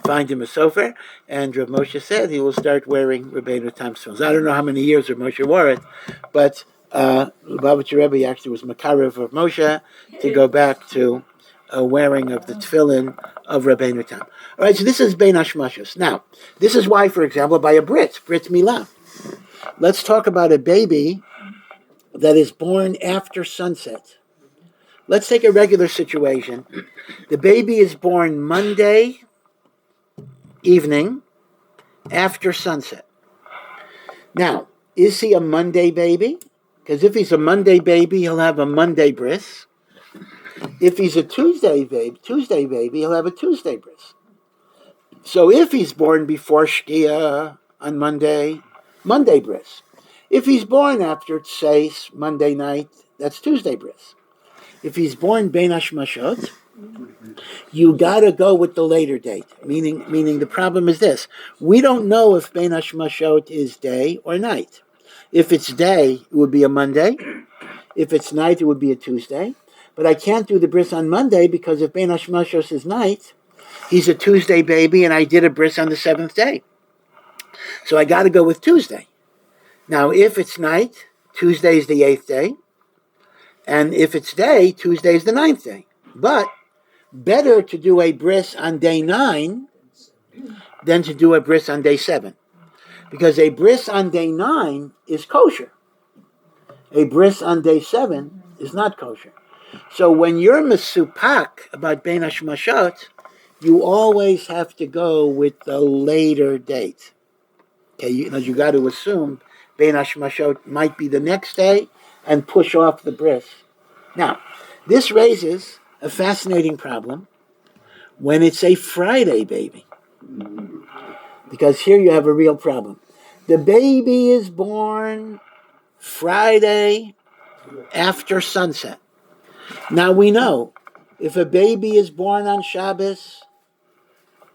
find him a sofer, and Rav Moshe said he will start wearing Rabbeinu Tam's tefillin. I don't know how many years Rav Moshe wore it, but Lubavitcher Rebbe actually was Makarev of Moshe to go back to wearing of the tefillin of Rabbeinu Tam. All right, so this is Bein Hashmashos. Now, this is why, for example, by a Brit Milah. Let's talk about a baby that is born after sunset. Let's take a regular situation. The baby is born Monday evening after sunset. Now, is he a Monday baby? Because if he's a Monday baby, he'll have a Monday bris. If he's a Tuesday baby, he'll have a Tuesday bris. So if he's born before Shkia on Monday, Monday bris. If he's born after Tseis, Monday night, that's Tuesday bris. If he's born Bein Hashmashot, you gotta go with the later date. Meaning the problem is this. We don't know if Bein Hashmashot is day or night. If it's day, it would be a Monday. If it's night, it would be a Tuesday. But I can't do the bris on Monday because if Bein Hashmashot is night, he's a Tuesday baby and I did a bris on the 7th day. So I gotta go with Tuesday. Now, if it's night, Tuesday is the 8th day. And if it's day, Tuesday is the 9th day. But better to do a bris on day 9 than to do a bris on day 7. Because a bris on day 9 is kosher. A bris on day 7 is not kosher. So when you're mesupak about Bein Hashmashot, you always have to go with the later date. Okay, you got to assume Bein Hashmashot might be the next day and push off the bris. Now, this raises a fascinating problem when it's a Friday baby. Because here you have a real problem. The baby is born Friday after sunset. Now we know, if a baby is born on Shabbos,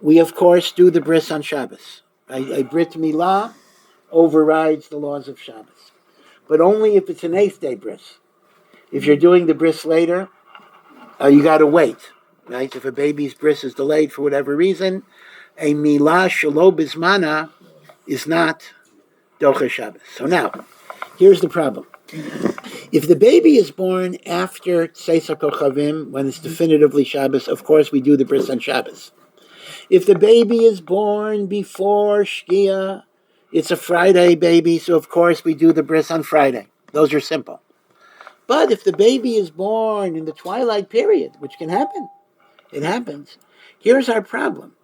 we of course do the bris on Shabbos. A Brit Milah overrides the laws of Shabbos. But only if it's an 8th day bris. If you're doing the bris later, you got to wait. Right? If a baby's bris is delayed for whatever reason, a Milah Shelo Bismana is not Docha Shabbos. So now, here's the problem. If the baby is born after Tseis HaKochavim, when it's definitively Shabbos, of course we do the bris on Shabbos. If the baby is born before Shkia, it's a Friday baby, so of course we do the bris on Friday. Those are simple. But if the baby is born in the twilight period, which can happen, it happens, here's our problem.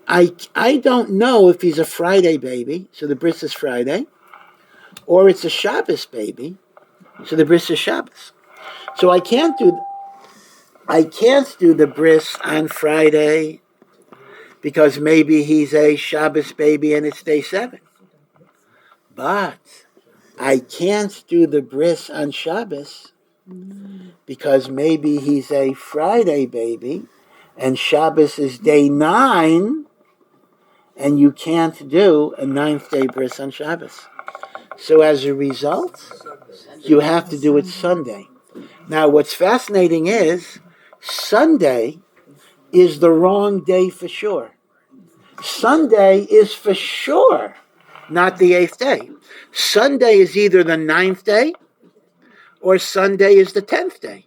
I don't know if he's a Friday baby, so the bris is Friday, or it's a Shabbos baby, so the bris is Shabbos. So I can't do the bris on Friday because maybe he's a Shabbos baby and it's day 7. But I can't do the bris on Shabbos because maybe he's a Friday baby and Shabbos is day 9 and you can't do a 9th day bris on Shabbos. So as a result, you have to do it Sunday. Now what's fascinating is Sunday is the wrong day for sure. Sunday is for sure not the 8th day. Sunday is either the 9th day or Sunday is the 10th day.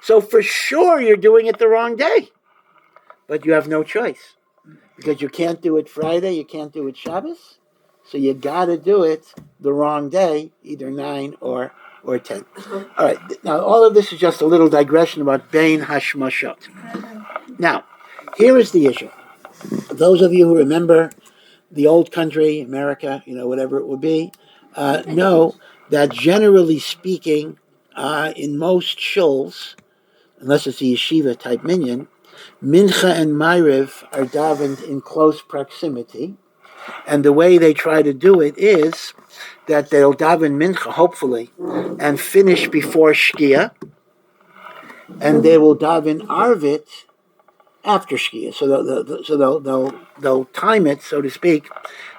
So for sure you're doing it the wrong day. But you have no choice. Because you can't do it Friday, you can't do it Shabbos. So you got to do it the wrong day, either 9 or 10. All right. Now, all of this is just a little digression about Bein Hashmashot. Now, here is the issue. Those of you who remember the old country, America, whatever it would be, know that generally speaking, in most shuls, unless it's a yeshiva type minyan, Mincha and Ma'ariv are davened in close proximity. And the way they try to do it is that they'll daven Mincha, hopefully, and finish before Shkia, and they will daven Arvit after Shkia. So they'll time it, so to speak,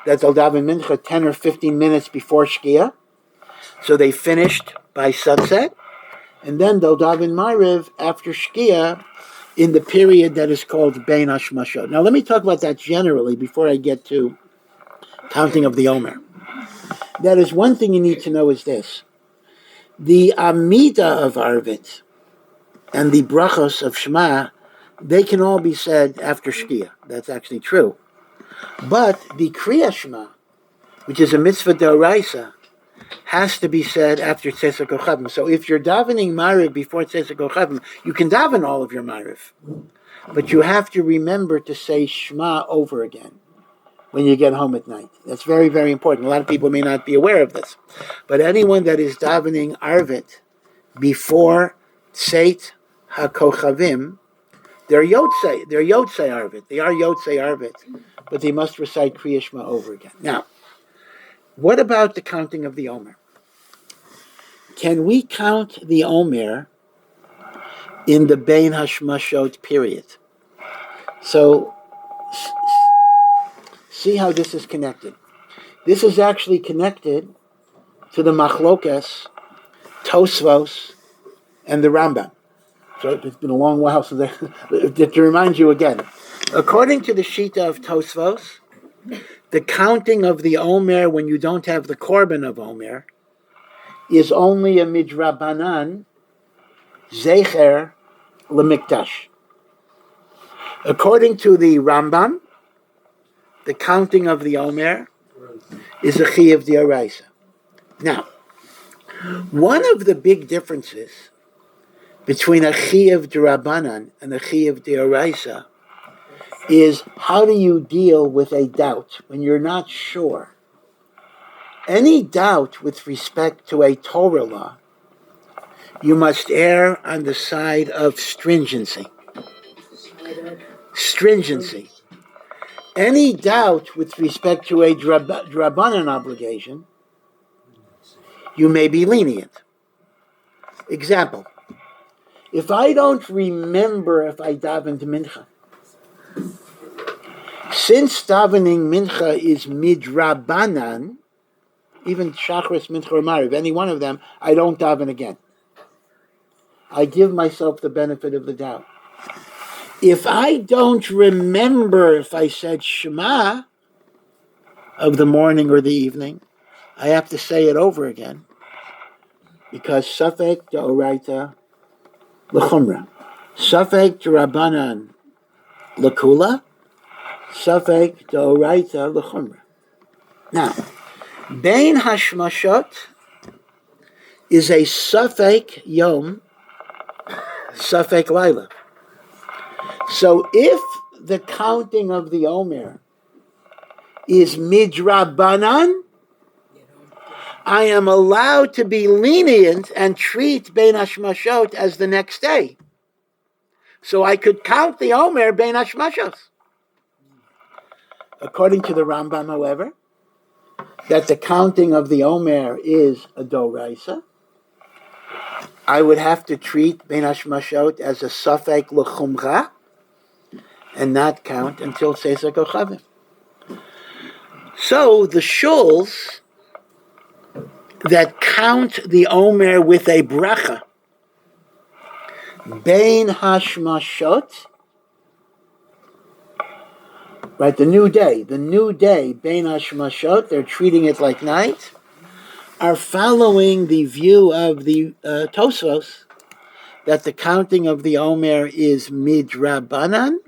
that they'll daven Mincha 10 or 15 minutes before Shkia. So they finished by sunset, and then they'll daven Ma'ariv after Shkia in the period that is called Bein Hashmashot. Now let me talk about that generally before I get to counting of the OMER. That is one thing you need to know is this. The Amida of Arvit and the Brachos of Shema, they can all be said after Shkia. That's actually true. But the Kriya Shema, which is a mitzvah d'oraisa, has to be said after Tzeitzah Kochavim. So if you're davening Ma'ariv before Tzeitzah Kochavim, you can daven all of your Ma'ariv. But you have to remember to say Shema over again when you get home at night. That's very, very important. A lot of people may not be aware of this. But anyone that is davening Arvit before Tzeit HaKochavim, they're Yotzei Arvit. They are Yotzei Arvit. But they must recite Kriya Shema over again. Now, what about the counting of the OMER? Can we count the OMER in the Bein Hashmashot period? So, see how this is connected. This is actually connected to the Machlokas, Tosfos, and the Rambam. So it's been a long while, so to remind you again. According to the Shita of Tosfos, the counting of the OMER when you don't have the korban of OMER is only a midrabanan, Zecher, lemikdash. According to the Rambam, the counting of the OMER is a chiyuv d'oraisa. Now, one of the big differences between a chiyuv d'rabanan and a chiyuv d'oraisa is how do you deal with a doubt when you're not sure. Any doubt with respect to a Torah law, you must err on the side of stringency. Stringency. Any doubt with respect to a drabanan obligation, you may be lenient. Example, if I don't remember if I davened mincha, since davening mincha is midrabanan, even shachris, mincha, or mariv, any one of them, I don't daven again. I give myself the benefit of the doubt. If I don't remember if I said Shema of the morning or the evening, I have to say it over again. Because Safek d'oraita l'chumra. Safek d'rabanan l'kula. Safek d'oraita l'chumra. Now, Bein Hashmashot is a Safek Yom, Safek Laila. So if the counting of the OMER is midrabanan, I am allowed to be lenient and treat Bein Hashmashot as the next day. So I could count the OMER Bein Hashmashot. According to the Rambam, however, that the counting of the OMER is a doraisa, I would have to treat Bein Hashmashot as a Safek l'chumra and not count until Tzeitzah Kochavim. So the shuls that count the OMER with a bracha, Bein Hashmashot, right, the new day, Bein Hashmashot, they're treating it like night, are following the view of the Tosfos that the counting of the Omer is midrabanan,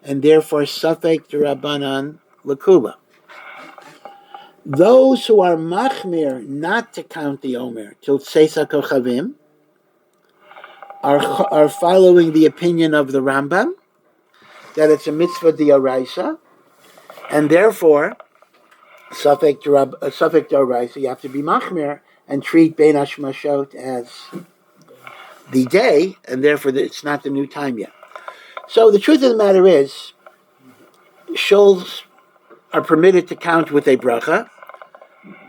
and therefore safek derabanan lekula. Those who are machmir not to count the Omer till tseisa kochavim are following the opinion of the Rambam that it's a mitzvah d'oraisa, and therefore safek d'oraisa, you have to be machmir and treat bein hashmashot as the day, and therefore it's not the new time yet. So the truth of the matter is, shuls are permitted to count with a bracha,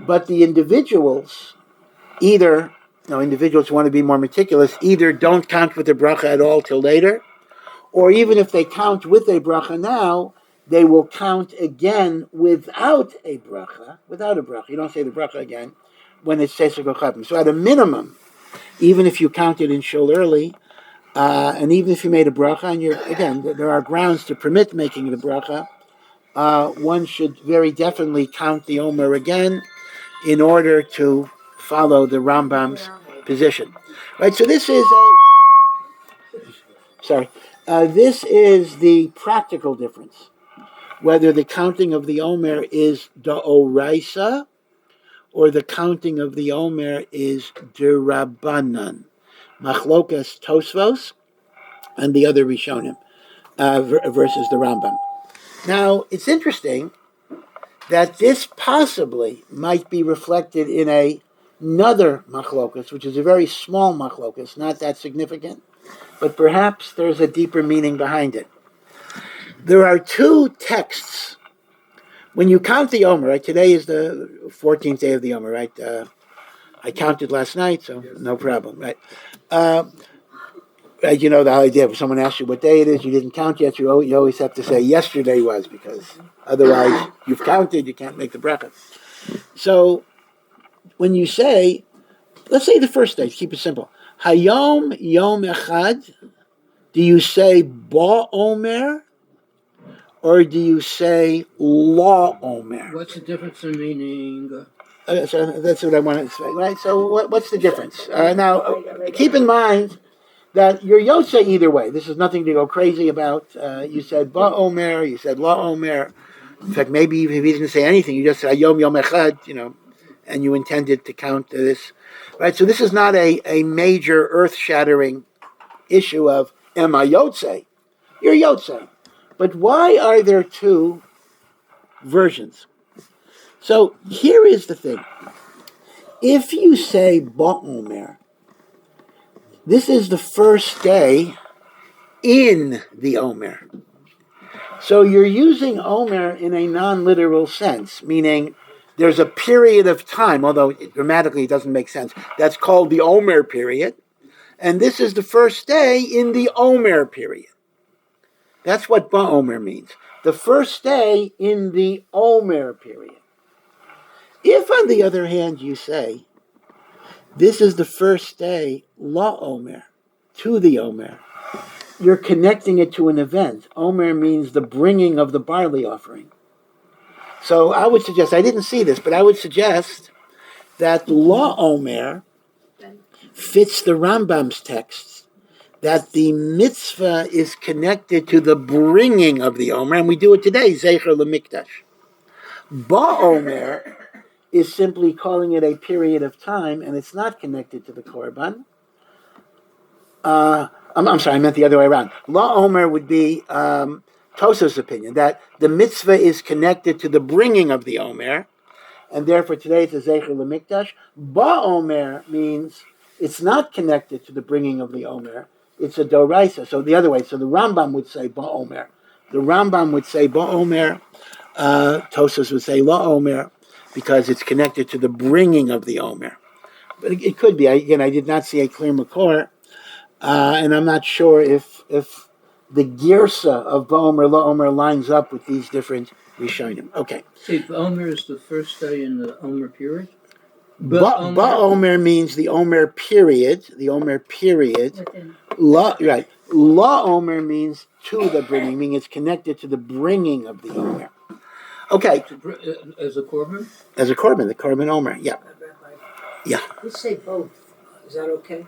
but the individuals individuals who want to be more meticulous, either don't count with the bracha at all till later, or even if they count with a bracha now, they will count again without a bracha. You don't say the bracha again when it's Sefer Chacham. So at a minimum, even if you counted in shul early, and even if you made a bracha, and there are grounds to permit making the bracha, one should very definitely count the Omer again in order to follow the Rambam's position. Right, so this is the practical difference, whether the counting of the Omer is d'oraisa or the counting of the Omer is d'Rabbanan. Machlokas Tosfos and the other Rishonim versus the Rambam. Now, it's interesting that this possibly might be reflected in another machlokas, which is a very small machlokas, not that significant, but perhaps there's a deeper meaning behind it. There are two texts. When you count the Omer, right, today is the 14th day of the Omer, right? I counted last night, so no problem, right? You know the idea, if someone asks you what day it is, you didn't count yet, you always have to say yesterday was, because otherwise you've counted, you can't make the bracha. So when you say, let's say the first day, keep it simple. Hayom Yom Echad, do you say Ba Omer, or do you say La Omer? What's the difference in meaning? So that's what I wanted to say, right? So what's the difference? Now, keep in mind that you're Yotze either way. This is nothing to go crazy about. You said Ba Omer, you said La Omer. In fact, maybe even if you didn't say anything, you just said Yom Yom Echad, and you intended to count this. Right? So this is not a major earth-shattering issue of, am I Yotze? You're Yotze. But why are there two versions? So here is the thing. If you say Ba Omer, this is the first day in the Omer. So you're using Omer in a non-literal sense, meaning there's a period of time, although grammatically it doesn't make sense, that's called the Omer period, and this is the first day in the Omer period. That's what Ba Omer means. The first day in the Omer period. If, on the other hand, you say, this is the first day, La Omer, to the Omer, you're connecting it to an event. Omer means the bringing of the barley offering. So I would suggest, I didn't see this, but I would suggest that La Omer fits the Rambam's texts, that the mitzvah is connected to the bringing of the Omer, and we do it today, Zecher l'mikdash. Ba Omer is simply calling it a period of time, and it's not connected to the Korban. I'm sorry, I meant the other way around. La Omer would be Tosa's opinion, that the mitzvah is connected to the bringing of the Omer, and therefore today it's a Zecher l'mikdash. Ba Omer means it's not connected to the bringing of the Omer, it's a Doraisa. So the other way, so the Rambam would say Ba Omer. The Rambam would say Ba Omer, Tosas would say La Omer, because it's connected to the bringing of the Omer. But it could be. I did not see a clear makor, and I'm not sure if the girsa of Ba Omer, La Omer lines up with these different Rishonim. Okay. See, Ba Omer is the first day in the Omer period? Ba Omer means the Omer period. The Omer period. La Omer means to the bringing, meaning it's connected to the bringing of the Omer. Okay. As a korban? As a korban, the korban Omer, yeah. Yeah. Let's say both. Is that okay?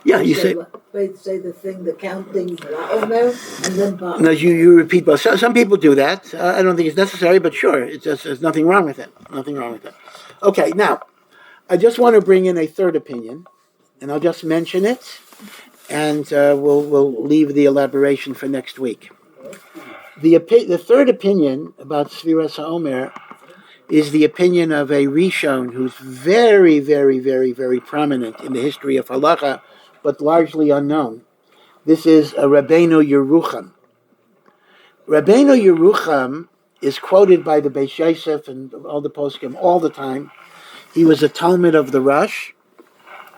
Yeah, you say. They say the thing, the counting, HaOmer, and then Ba. No, you repeat both. Some people do that. I don't think it's necessary, but sure, there's nothing wrong with it. Nothing wrong with it. Okay, now, I just want to bring in a third opinion, and I'll just mention it, and we'll leave the elaboration for next week. The third opinion about Sefirat HaOmer is the opinion of a Rishon who's very, very, very, very prominent in the history of halacha, but largely unknown. This is a Rabbeinu Yerucham. Rabbeinu Yerucham is quoted by the Beis Yosef and all the poskim all the time. He was a Talmud of the Rosh.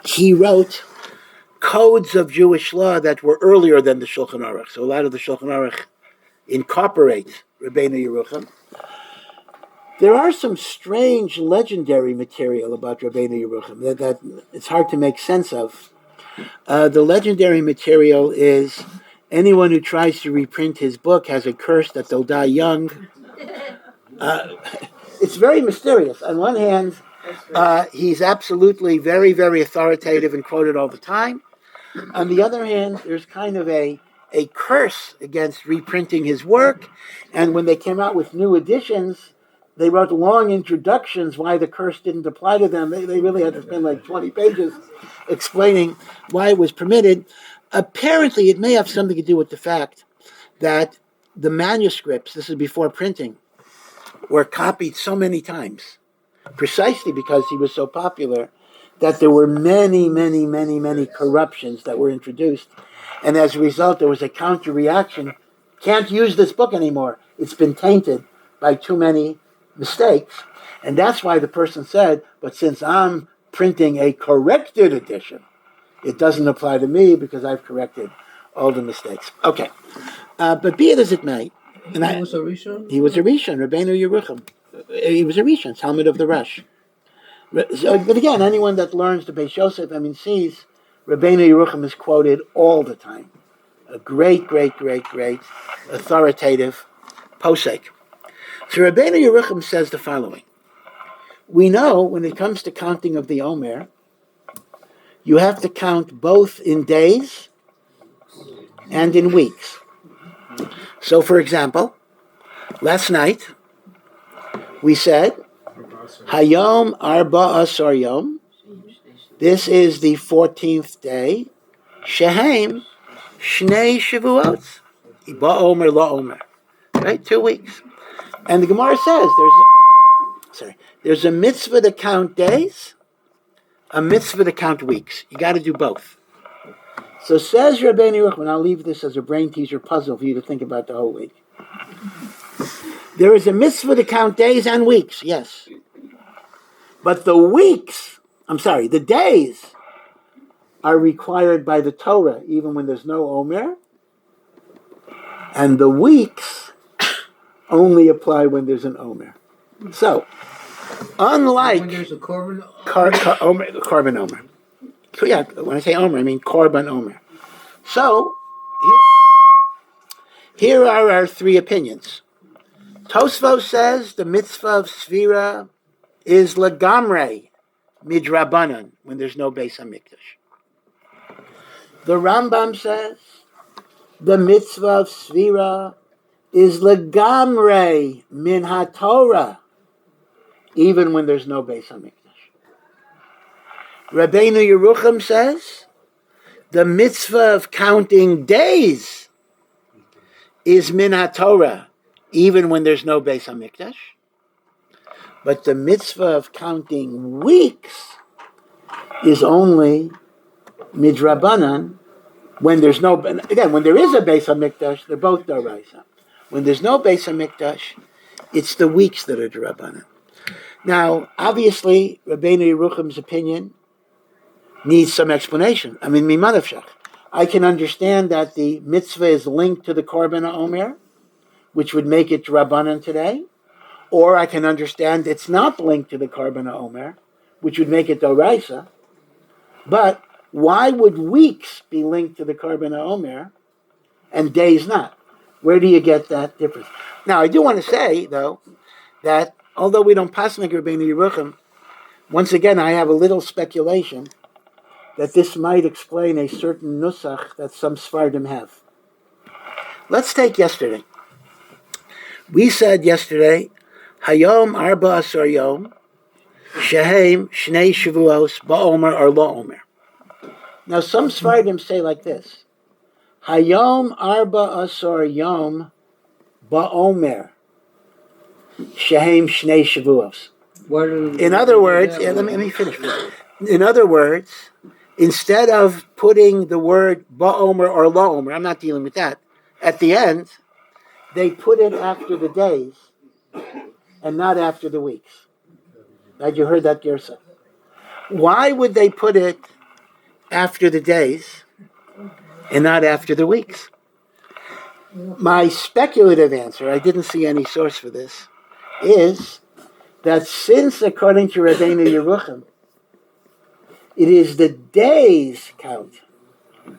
He wrote codes of Jewish law that were earlier than the Shulchan Aruch. So a lot of the Shulchan Aruch incorporates Rabbeinu Yerucham. There are some strange legendary material about Rabbeinu Yerucham that it's hard to make sense of. The legendary material is anyone who tries to reprint his book has a curse that they'll die young. It's very mysterious. On one hand, he's absolutely very, very authoritative and quoted all the time. On the other hand, there's kind of a curse against reprinting his work. And when they came out with new editions, they wrote long introductions why the curse didn't apply to them. They really had to spend like 20 pages explaining why it was permitted. Apparently, it may have something to do with the fact that the manuscripts, this is before printing, were copied so many times, precisely because he was so popular, that there were many, many, many, many corruptions that were introduced. And as a result, there was a counter-reaction. Can't use this book anymore. It's been tainted by too many mistakes. And that's why the person said, but since I'm printing a corrected edition, it doesn't apply to me because I've corrected all the mistakes. Okay. But be it as it may. And He was a Rishon? He was a Rishon, Rabbeinu Yerucham. He was a Rishon, Talmud of the Rosh. So, but again, anyone that learns the Beis Yosef, sees Rabbeinu Yerucham is quoted all the time. A great, great, great, great authoritative posek. So Rabbeinu Yerucham says the following. We know when it comes to counting of the OMER, you have to count both in days and in weeks. So for example, last night we said, Hayom Arba Asar Yom. This is the 14th day. Shehem Shnei Shavuot. Ba Omer La Omer. Right? 2 weeks. And the Gemara says there's a mitzvah to count days, a mitzvah to count weeks. You got to do both. So says Rabbeinu Yerucham, and I'll leave this as a brain teaser puzzle for you to think about the whole week. There is a mitzvah to count days and weeks, yes. But the days are required by the Torah, even when there's no OMER. And the weeks only apply when there's an OMER. So, unlike... When there's a korban Korban OMER. Yeah, when I say OMER, I mean Korban OMER. So, here are our three opinions. Tosfos says the mitzvah of SEFIRA is lagamre midrabanan, when there's no Beis HaMikdash. The Rambam says the mitzvah of SEFIRA is lagamre min haTorah, even when there's no Beis HaMikdash. Rabbeinu Yerucham says the mitzvah of counting days is min haTorah, even when there's no Beis HaMikdash. But the mitzvah of counting weeks is only midrabanan when there's no, again, when there is a Beis HaMikdash, they're both d'oraisa. When there's no Beis HaMikdash, it's the weeks that are d'rabanan. Now, obviously, Rabbeinu Yerucham's opinion needs some explanation. Mimanavshach. I can understand that the mitzvah is linked to the Korban OMER, which would make it d'rabanan today. Or I can understand it's not linked to the Korban OMER, which would make it d'oraisa. But why would weeks be linked to the Korban OMER and days not? Where do you get that difference? Now, I do want to say, though, that although we don't pass like Rabbeinu Yerucham, once again, I have a little speculation that this might explain a certain nusach that some Sfardim have. Let's take yesterday. We said yesterday, Hayom Arba Asar Yom, Shehem Shnei Shavuos BaOmer or LaOmer. Now some Sfardim say like this, Hayom Arba Asar Yom BaOmer, Shehem Shnei Shavuos. In other words, let me finish this. In other words, instead of putting the word BaOmer or LaOmer, I'm not dealing with that, at the end, they put it after the days and not after the weeks. Right? You heard that, Gersa. Why would they put it after the days and not after the weeks? My speculative answer, I didn't see any source for this, is that since, according to Rabbeinu Yerucham, it is the days count.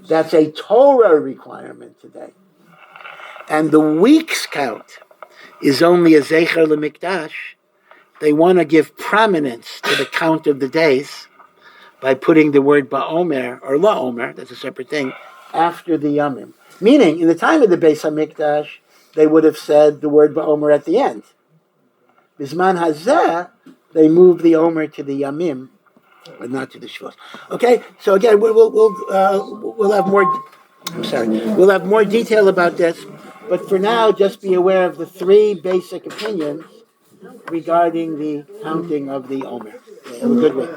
That's a Torah requirement today. And the weeks count is only a Zecher LeMikdash. They want to give prominence to the count of the days by putting the word BaOmer or LaOmer, that's a separate thing, after the Yamim. Meaning, in the time of the Beis HaMikdash, they would have said the word BaOmer at the end. Bisman Hazeh, they moved the Omer to the Yamim, but not to the Shavuos. Okay, so again, we'll have more. We'll have more detail about this, but for now, just be aware of the three basic opinions regarding the counting of the Omer. Have a good week.